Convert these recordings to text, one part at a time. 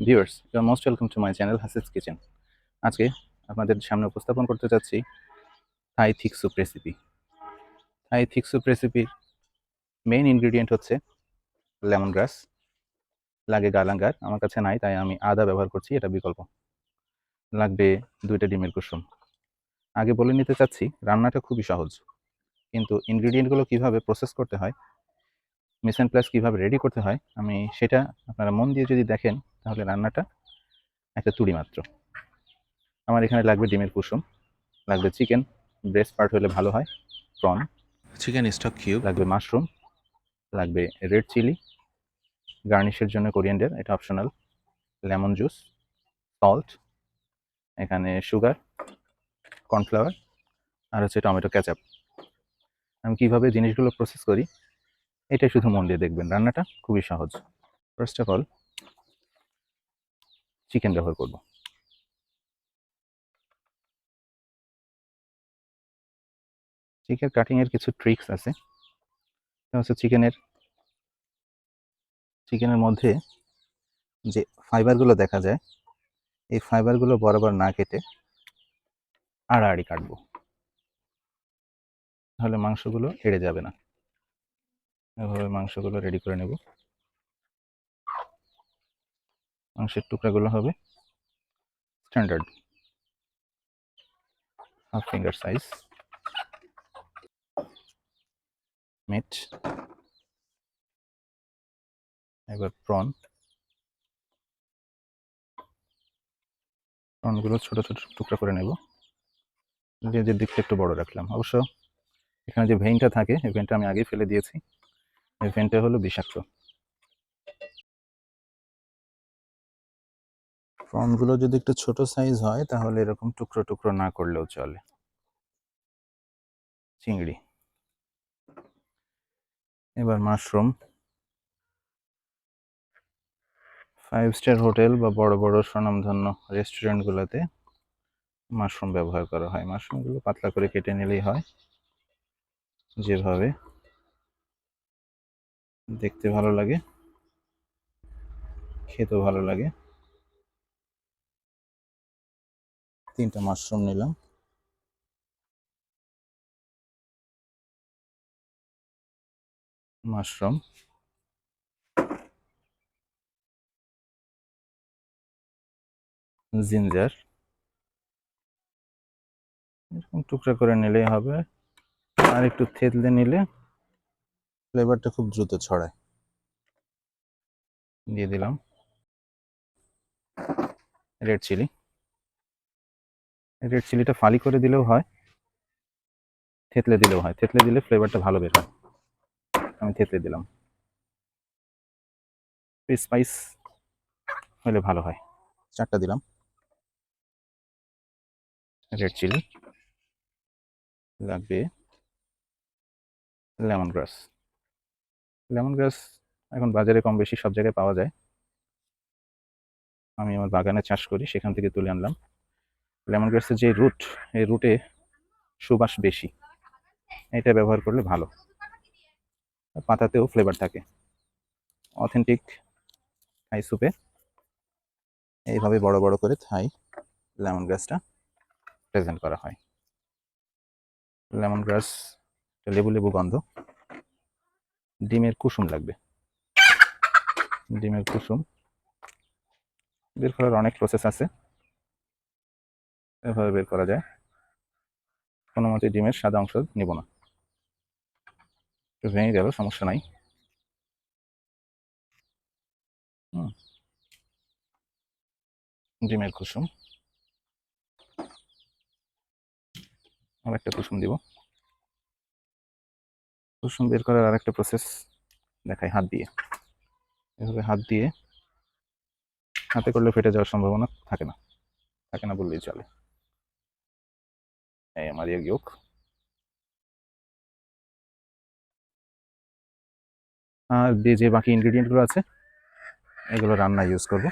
Viewers, you are most welcome to my channel Hasib's kitchen. আজকে আপনাদের সামনে উপস্থাপন করতে চাচ্ছি Thai thick soup recipe. Thai thick soup রেসিপির মেইন ইনগ্রিডিয়েন্ট হচ্ছে লেমন গ্রাস, লাগে গালাঙ্গার, আমার কাছে নাই তাই আমি আদা ব্যবহার করছি, এটা বিকল্প। লাগবে 2টা ডিমের কুসুম। আগে বলে নিতে চাচ্ছি রান্নাটা খুবই সহজ, কিন্তু ইনগ্রিডিয়েন্টগুলো কীভাবে প্রসেস করতে হয়, মিস অ্যান্ড প্লাস কীভাবে রেডি করতে হয়, আমি সেটা আপনারা মন দিয়ে যদি দেখেন তাহলে রান্নাটা একটা তুড়ি মাত্র। আমার এখানে লাগবে ডিমের কুসুম, লাগবে চিকেন ব্রেস্ট পার্ট হলে ভালো হয়, প্রন, চিকেন স্টক কিউব, লাগবে মাশরুম, লাগবে রেড চিলি, গার্নিশের জন্য কোরিয়ান্ডার, এটা অপশনাল, লেমন জুস, সল্ট, এখানে সুগার, কর্নফ্লাওয়ার, আর হচ্ছে টমেটো কেচাপ। আমি কীভাবে জিনিসগুলো প্রসেস করি এটা শুধু মন দিয়ে দেখবেন, রান্নাটা খুবই সহজ। ফার্স্ট অফ অল চিকেন ব্যবহার করব। চিকেন কাটিংয়ের কিছু ট্রিক্স আছে। হচ্ছে চিকেনের মধ্যে যে ফাইবারগুলো দেখা যায়, এই ফাইবারগুলো বরাবর না কেটে আড়াআড়ি কাটবো, তাহলে মাংসগুলো এড়ে যাবে না। এভাবে মাংসগুলো রেডি করে নেব। মাংসের টুকরাগুলো হবে standard half finger size. Meat, এবার প্রনগুলো ছোট ছোট টুকরা করে নেব। লেজের দিকটা একটু বড় রাখলাম, অবশ্য এখানে যে ভেইনটা থাকে এই ভেইনটা আমি আগেই ফেলে দিয়েছি, এই ভেইনটা হলো বিষাক্ত। প্রনগুলো যদি একটু ছোট সাইজ হয় তাহলে এরকম টুকরো টুকরো না করলেও চলে। চিংড়ি, এবার মাশরুম। 5 স্টার হোটেল বা বড় বড় স্বনামধন্য রেস্টুরেন্টগুলোতে মাশরুম ব্যবহার করা হয়। মাশরুমগুলো পাতলা করে কেটে নিলেই হয়, যেভাবে দেখতে ভালো লাগে, খেতেও ভালো লাগে। 3টা মাশরুম নিলাম। মাশরুম, জিঞ্জার, এরকম টুকরা করে নিলেই হবে, আর একটু থেতলে নিলে ফ্লেভারটা খুব দ্রুত ছড়ায়। দিয়ে দিলাম রেড চিলি। রেড চিলিটা ফালি করে দিলেও হয়, থেতলে দিলেও হয়, থেতলে দিলে ফ্লেভারটা ভালো বের হয়। আমি থেতলে দিলাম, স্পাইস হলে ভালো হয়। 4টা দিলাম রেড চিলি। লাগবে লেমন গ্রাস। লেমন গ্রাস এখন বাজারে কম বেশি সব জায়গায় পাওয়া যায়, আমি আমার বাগানে চাষ করি, সেখান থেকে তুলে আনলাম। লেমন গ্রাসের যে রুট, এই রুটে সুবাস বেশি, এটা ব্যবহার করলে ভালো, পাতাতেও ফ্লেভার থাকে। অথেন্টিক থাই স্যুপে এইভাবে বড় বড় করে থাই লেমন গ্রাসটা প্রেজেন্ট করা হয়। লেমন গ্রাস লেবু লেবু গন্ধ। ডিমের কুসুম লাগবে। ডিমের কুসুম বের করার অনেক প্রসেস আছে, এভাবে বের করা যায়। কোনো মতে ডিমের সাদা অংশ নিব না, ভেঙে গেল সমস্যা নাই। ডিমের কুসুম, আর একটা কুসুম দিব। কুসুম বের করার আর একটা প্রসেস দেখাই, হাত দিয়ে। এভাবে হাত দিয়ে, হাতে করলে ফেটে যাওয়ার সম্ভাবনা থাকে না, থাকে না বললেই চলে। এই আমার ইয়োক। আর যে বাকি ইনগ্রিডিয়েন্টগুলো আছে এগুলো রান্না ইউজ করব,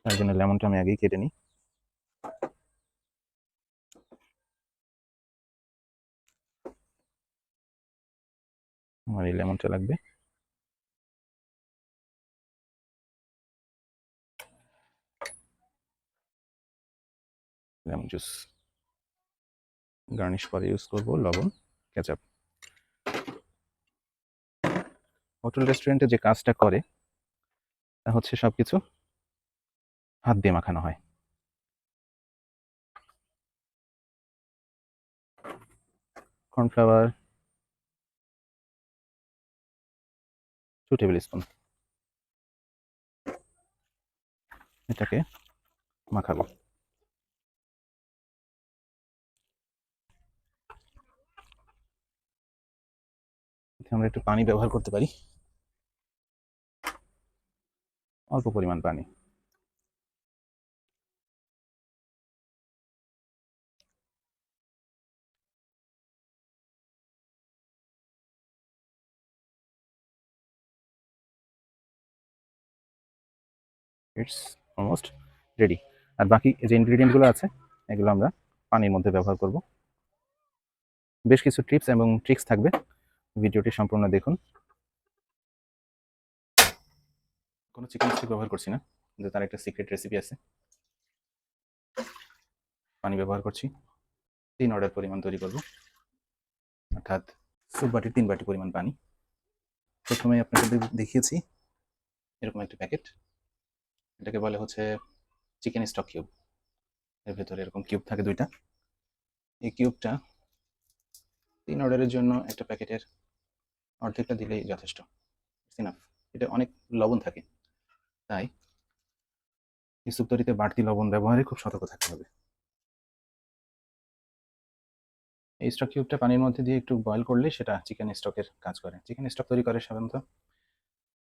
তার জন্য লেমনটা আমি আগেই কেটে নিই। আমার এই লেমনটা লাগবে। Lemon juice. গার্নিশ পরে ইউজ করব লবণ, কেচাপ। হোটেল রেস্টুরেন্টে যে কাজটা করে তা হচ্ছে সবকিছু হাত দিয়ে মাখানো হয়। কর্নফ্লাওয়ার 2 টেবিল স্পুন, এটাকে মাখাবো। আমরা একটু পানি ব্যবহার করতে পারি, অল্প পরিমাণ পানি। It's almost ready. আর বাকি যে ইনগ্রিডিয়েন্টগুলো আছে এগুলো আমরা পানির মধ্যে ব্যবহার করব। বেশ কিছু টিপস এবং ট্রিক্স থাকবে, ভিডিওটি সম্পূর্ণ দেখুন। কোনো চিকেন স্টিক ব্যবহার করছি না, যে তার একটা সিক্রেট রেসিপি আছে। পানি ব্যবহার করছি, 3 অর্ডার পরিমাণ তৈরি করব, অর্থাৎ স্যুপ বাটির 3 বাটি পরিমাণ পানি। প্রথমে আপনাকে দেখিয়েছি এরকম একটা প্যাকেট, এটাকে বলে হচ্ছে চিকেন স্টক কিউব। এর ভেতরে এরকম কিউব থাকে 2টা। এই কিউবটা 3 অর্ডারের জন্য একটা প্যাকেটের অর্ধেকটা দিলেই যথেষ্ট, ইনাফ। এটা অনেক লবণ থাকে, তাই এই স্যুপ তৈরিতে বাড়তি লবণ ব্যবহারে খুব সতর্ক থাকতে হবে। এই স্টক কিউবটা পানির মধ্যে দিয়ে একটু বয়েল করলে সেটা চিকেন স্টকের কাজ করে। চিকেন স্টক তৈরি করে সাধারণত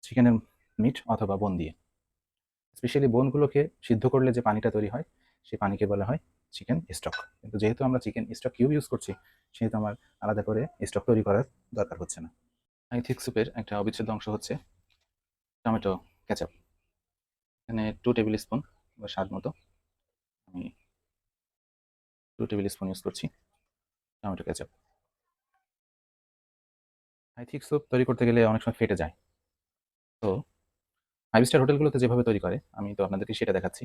চিকেনের মিট অথবা বোন দিয়ে। স্পেশালি বোনগুলোকে সিদ্ধ করলে যে পানিটা তৈরি হয় সেই পানিকে বলা হয় চিকেন স্টক। কিন্তু যেহেতু আমরা চিকেন স্টক কিউব ইউজ করছি সেহেতু আমার আলাদা করে স্টক তৈরি করার দরকার হচ্ছে না। থাই থিক স্যুপের একটা অবিচ্ছেদ্য অংশ হচ্ছে টমেটো কেচাপ। এখানে 2 টেবিল স্পুন বা স্বাদ মতো আমি 2 টেবিল স্পুন ইউজ করছি টমেটো কেচাপ। থাই থিক স্যুপ তৈরি করতে গেলে অনেক সময় ফেটে যায়, তো 5 স্টার হোটেলগুলোতে যেভাবে তৈরি করে আমি তো আপনাদেরকে সেটা দেখাচ্ছি।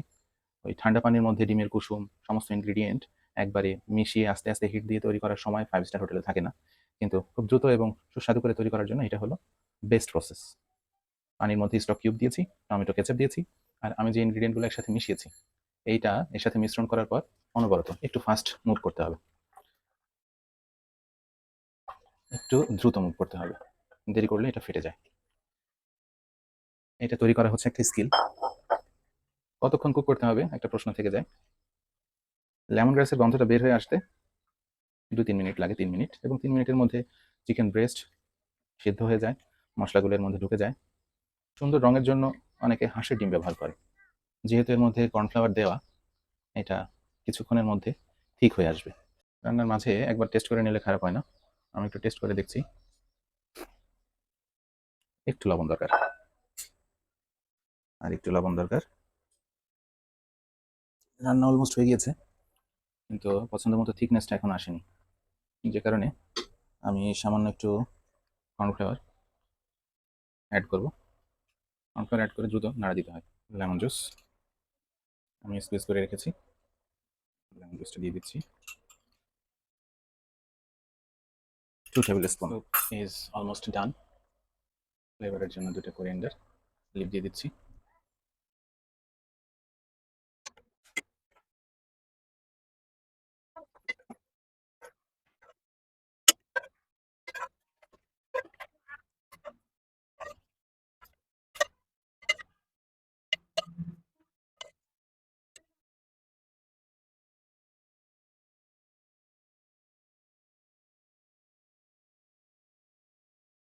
ওই ঠান্ডা পানির মধ্যে ডিমের কুসুম সমস্ত ইনগ্রিডিয়েন্ট একবারে মিশিয়ে আস্তে আস্তে হিট দিয়ে তৈরি করার সময় 5 স্টার হোটেলে থাকে না, কিন্তু খুব দ্রুত এবং সুস্বাদু করে তৈরি করার জন্য এটা হলো বেস্ট প্রসেস। পানির মধ্যে স্টক কিউব দিয়েছি, টমেটো কেচাপ দিয়েছি, আর আমি যে ইনগ্রিডিয়েন্টগুলো একসাথে মিশিয়েছি এইটা এর সাথে মিশ্রণ করার পর অনবরত একটু ফাস্ট মুভ করতে হবে, একটু দ্রুত মুভ করতে হবে, দেরি করলে এটা ফেটে যায়। এটা তৈরি করা হচ্ছে একটা স্কিল। কতক্ষণ কুক করতে হবে একটা প্রশ্ন থেকে যায়। লেমন গ্রাসের গন্ধটা বের হয়ে আসতে 2-3 মিনিট লাগে, 3 মিনিট, এবং 3 মিনিটের মধ্যে চিকেন ব্রেস্ট সিদ্ধ হয়ে যায়, মশলাগুলো এর মধ্যে ঢুকে যায়। সুন্দর রঙের জন্য অনেকে হাঁসের ডিম ব্যবহার করে, যেহেতু এর মধ্যে কর্নফ্লাওয়ার দেওয়া, এটা কিছুক্ষণের মধ্যে ঠিক হয়ে আসবে। রান্নার মাঝে একবার টেস্ট করে নিলে খারাপ হয় না। আমি একটু টেস্ট করে দেখছি, একটু লবণ দরকার, আর একটু লবণ দরকার। রান্না অলমোস্ট হয়ে গিয়েছে, কিন্তু পছন্দ মতো থিকনেসটা এখন আসেনি, যে কারণে আমি সামান্য একটু কর্নফ্লাওয়ার অ্যাড করব। কর্নফ্লাওয়ার অ্যাড করে দ্রুত নাড়া দিতে হয়। লেমন জুস আমি স্কুইজ করে রেখেছি, লেমন জুসটা দিয়ে দিচ্ছি। 2 table spoon is almost done. ফ্লেভারের জন্য 2টা কোরিয়ান্ডার লিভ দিয়ে দিচ্ছি।